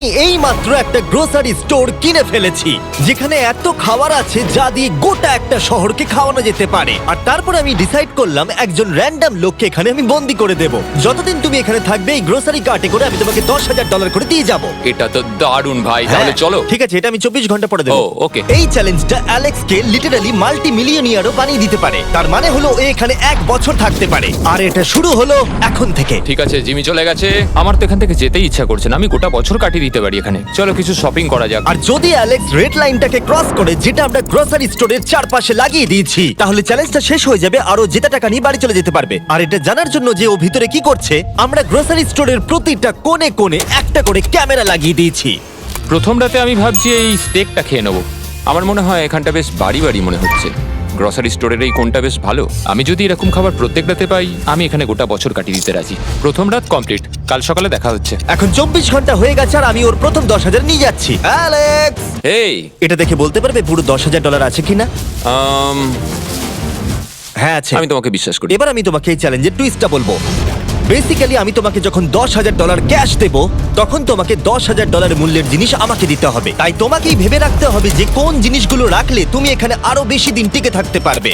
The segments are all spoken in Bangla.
এই মাত্র একটা গ্রোসারি স্টোর কিনে ফেলেছি যেখানে এত খাবার আছে যা দিয়ে গোটা একটা শহরকে খাওয়ানো যেতে পারে। আর তারপর আমি ডিসাইড করলাম একজন র্যান্ডম লোককে এখানে আমি বন্দি করে দেব। যতদিন তুমি এখানে থাকবে এই গ্রোসারি কার্টে করে আমি তোমাকে $10,000 করে দিয়ে যাবো। এটা তো দারুণ ভাই, তাহলে চলো। ঠিক আছে, এটা আমি 24 ঘন্টা পরে দেবো। ও, okay. এই চ্যালেঞ্জটা অ্যালেক্সকে লিটারালি মাল্টি মিলিয়নিয়ারও বানিয়ে দিতে পারে। তার মানে হলো ও এখানে 1 বছর থাকতে পারে। আর এটা শুরু হলো এখন থেকে। ঠিক আছে, জিমি চলে গেছে। আমার তো এখান থেকে যেতেই ইচ্ছা করছে না। আমি গোটা বছর কাটিয়ে দিতে পারি এখানে। চলো কিছু শপিং করা যাক। আর যদি অ্যালেক্স রেড লাইনটাকে ক্রস করে, যেটা আমরা গ্রোসারি স্টোরের চারপাশে লাগিয়ে দিয়েছি, তাহলে চ্যালেঞ্জটা শেষ হয়ে যাবে আর ও জেতা টাকা নিয়ে বাড়ি চলে যেতে পারবে। আর এটা জানার জন্য যে ও ভিতরে কি করছে, আমরা গ্রোসারি স্টোরের প্রতিটা কোণে কোণে একটা করে ক্যামেরা লাগিয়ে দিয়েছি। প্রথম রাতে আমি ভাবছি এই স্টেকটা খেয়ে নেবো। আমার মনে হয় এখানটা বেশ বাড়ি বাড়ি মনে হচ্ছে। গ্রসারি স্টোরের এই কোনটা বেশ ভালো। আমি যদি এরকম খাবার প্রত্যেক রাতে পাই, আমি এখানে গোটা বছর কাটিয়ে দিতে রাজি। প্রথম রাত কমপ্লিট, কাল সকালে দেখা হচ্ছে। এখন 24 ঘন্টা হয়ে গেছে আর আমি ওর প্রথম 10,000 নিয়ে যাচ্ছি। অ্যালেক্স, এই এটা দেখে বলতে পারবে পুরো $10,000 আছে কিনা? হ্যাঁ আছে। আমি তোমাকে বিশ্বাস করি। এবার আমি তোমাকে এই চ্যালেঞ্জের টুইস্টটা বলবো। বেসিক্যালি আমি তোমাকে যখন $10,000 ক্যাশ দেব, তখন তোমাকে $10,000 মূল্যের জিনিস আমাকে দিতে হবে। তাই তোমাকেই ভেবে রাখতে হবে যে কোন জিনিসগুলো রাখলে তুমি এখানে আরো বেশি দিন টিকে থাকতে পারবে।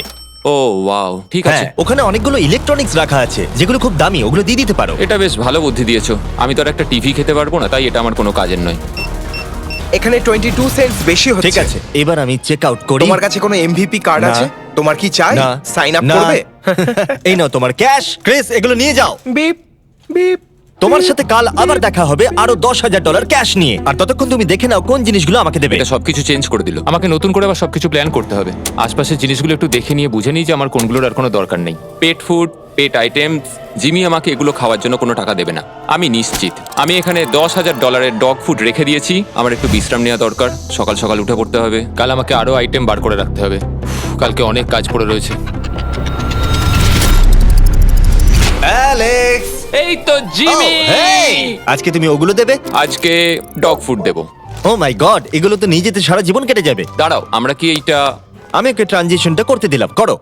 ও ওয়াও, ঠিক আছে। হ্যাঁ, ওখানে অনেকগুলো ইলেকট্রনিক্স রাখা আছে যেগুলো খুব দামি, ওগুলো দিয়ে দিতে পারো। এটা বেশ ভালো বুদ্ধি দিয়েছো। আমি তো আর একটা টিভি খেতে পারবো না, তাই এটা আমার কোনো কাজের নয়। এখানে 22 সেন্টস বেশি হচ্ছে। ঠিক আছে, এবার আমি চেক আউট করি। তোমার কাছে কোনো এমভিপি কার্ড না। আছে? তোমার কি চাই? না। সাইন আপ না। করবে? এই নাও তোমার ক্যাশ। ক্রিস, এগুলো নিয়ে যাও। Beep beep. তোমার সাথে কাল আবার দেখা হবে আরো $10,000 ক্যাশ নিয়ে। আর ততক্ষণ তুমি দেখে নাও কোন জিনিসগুলো আমাকে দেবে। এটা সবকিছু চেঞ্জ করে দিল। আমাকে নতুন করে আবার সবকিছু প্ল্যান করতে হবে। আশপাশের জিনিসগুলো একটু দেখে নিয়ে বুঝে নিই যে আমার কোনগুলোর আর কোনো দরকার নেই। পেট ফুড, পেট আইটেমস। জিমি আমাকে এগুলো খাওয়ার জন্য কোনো টাকা দেবে না, আমি নিশ্চিত। আমি এখানে $10,000 ডগ ফুড রেখে দিয়েছি। আমার একটু বিশ্রাম নেওয়া দরকার। সকাল সকাল উঠে পড়তে হবে। কাল আমাকে আরো আইটেম বার করে রাখতে হবে। কালকে অনেক কাজ পড়ে রয়েছে। অ্যালেক্স, এই তো জিমি। আজকে তুমি ওগুলো দেবে? আজকে ডগ ফুড দেবো। ও মাই গড, এগুলো তো নিয়ে যেতে সারা জীবন কেটে যাবে। দাঁড়াও, আমরা কি এইটা আমি ওকে ট্রানজিশনটা করতে দিলাম, করো।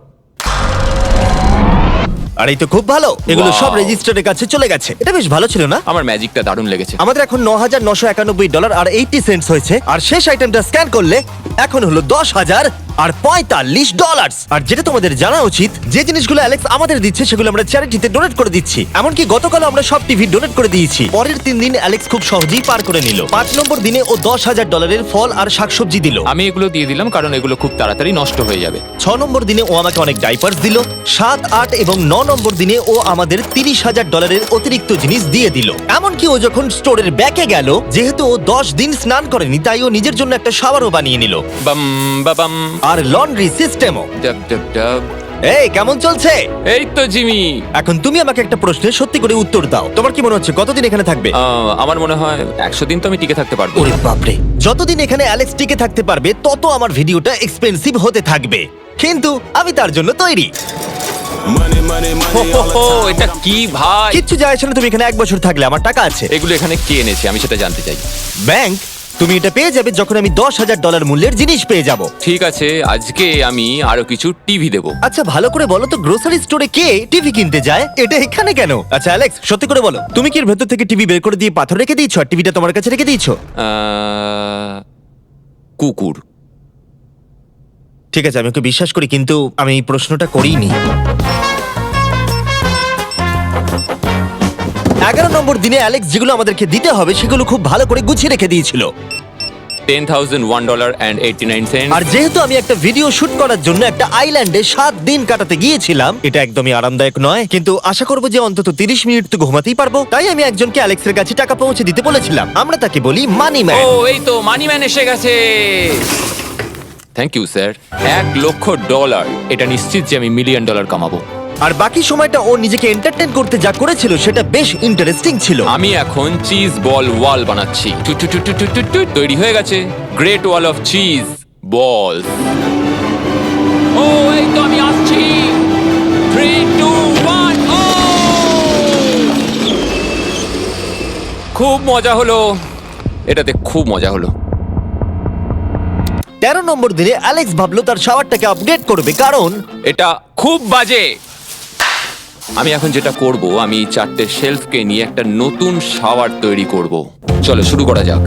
আর এই তো খুব ভালো, এগুলো Wow. সব রেজিস্টারের কাছে চলে গেছে। এটা বেশ ভালো ছিল না? আমার ম্যাজিকটা দারুণ লেগেছে। আমাদের এখন $9,991 আর 80 সেন্টস হয়েছে। আর শেষ আইটেমটা স্ক্যান করলে এখন হলো $10,045। আর যেটা তোমাদের জানা উচিত, যে জিনিসগুলো অ্যালেক্স আমাদের দিচ্ছে সেগুলো আমরা চ্যারিটিতে ডোনেট করে দিচ্ছি। এমনকি গতকাল আমরা সব টিভি ডোনেট করে দিয়েছি। পরের 3 দিন অ্যালেক্স খুব সহজেই পার করে নিল। 5 নম্বর দিনে ও $10,000 ফল আর শাকসবজি দিল। আমি এগুলো দিয়ে দিলাম কারণ এগুলো খুব তাড়াতাড়ি নষ্ট হয়ে যাবে। 6 নম্বর দিনে ও আমাকে অনেক ডাইপার্স দিল। 7, 8 এবং 9 নম্বর দিনে ও আমাদের $30,000 অতিরিক্ত জিনিস দিয়ে দিল। এমনকি ও যখন স্টোরের ব্যাকে গেল, যেহেতু ও 10 দিন স্নান করেনি, তাই ও নিজের জন্য একটা শাওয়ারও বানিয়ে নিল। বাম বাবাম। আর লন্ড্রি সিস্টেমও। ডাব ডাব ডাব। এই কেমন চলছে? এই তো জিমি। এখন তুমি আমাকে একটা প্রশ্নের সত্যি করে উত্তর দাও। তোমার কি মনে হচ্ছে কতদিন এখানে থাকবে? আমার মনে হয় 100 দিন তো আমি টিকে থাকতে পারবো। ওরে বাপরে, যতদিন এখানে অ্যালেক্স টিকে থাকতে পারবে তত আমার ভিডিওটা এক্সপেন্সিভ হতে থাকবে। কিন্তু আমি তার জন্য তৈরি। এটা কি ভাই? কিচ্ছু যায় আসে না, তুমি এখানে 1 বছর থাকলে আমার টাকা আছে। এগুলো এখানে কে এনেছে আমি সেটা জানতে চাই। ব্যাংক। তুমি এটা পেয়ে যাবে যখন আমি $10,000 মূল্যের জিনিস পেয়ে যাব। ঠিক আছে, আজকে আমি আরো কিছু টিভি দেবো। আচ্ছা ভালো করে বলো তো, গ্রোসারি স্টোরে কে টিভি কিনতে যায়? এটা এখানে কেন? আচ্ছা অ্যালেক্স, সত্যি করে বলো, তুমি কি এর ভেতর থেকে টিভি বের করে দিয়ে পাথর রেখে দিয়েছো আর টিভিটা তোমার কাছে রেখে দিয়েছো? কুকুর। ঠিক আছে, আমি ওকে বিশ্বাস করি, কিন্তু আমি এই প্রশ্নটা করিনি। 11 নম্বর দিনে অ্যালেক্স যেগুলো আমাদেরকে দিতে হবে সেগুলো খুব ভালো করে গুছিয়ে রেখে দিয়েছিল। $10,001.89। আর যেহেতু আমি একটা ভিডিও শুট করার জন্য একটা আইল্যান্ডে 7 দিন কাটাতে গিয়েছিলাম, এটা একদমই আরামদায়ক নয়, কিন্তু আশা করবো যে অন্তত 30 মিনিট তো ঘুমাতেই পারবো। তাই আমি একজনকে অ্যালেক্সের কাছে টাকা পৌঁছে দিতে বলেছিলাম। আমরা তাকে বলি মানি ও, ম্যান। এই তো মানি ম্যান এসে গেছে। Thank you sir. $1,00,000। এটা নিশ্চিত যে আমি $1 মিলিয়ন কামাবো। আর বাকি সময়টা ও নিজেকে এন্টারটেইন করতে যা করেছিল সেটা বেশ ইন্টারেস্টিং ছিল। আমি এখন চিজ বল ওয়াল বানাচ্ছি। Two two two two two two two. তৈরি হয়ে গেছে great wall of cheese ball. ও, এই তো আমি আসছি। 3, 2, 1। ও, খুব মজা হলো। এটাতে খুব মজা হলো। 13 নম্বর দিনে অ্যালেক্স ভাবলো তার শাওয়ারটাকে আপডেট করবে, কারণ এটা খুব বাজে। আমি এখন যেটা করব, আমি এই 4টে শেলফকে নিয়ে একটা নতুন শাওয়ার তৈরি করব। চলো শুরু করা যাক।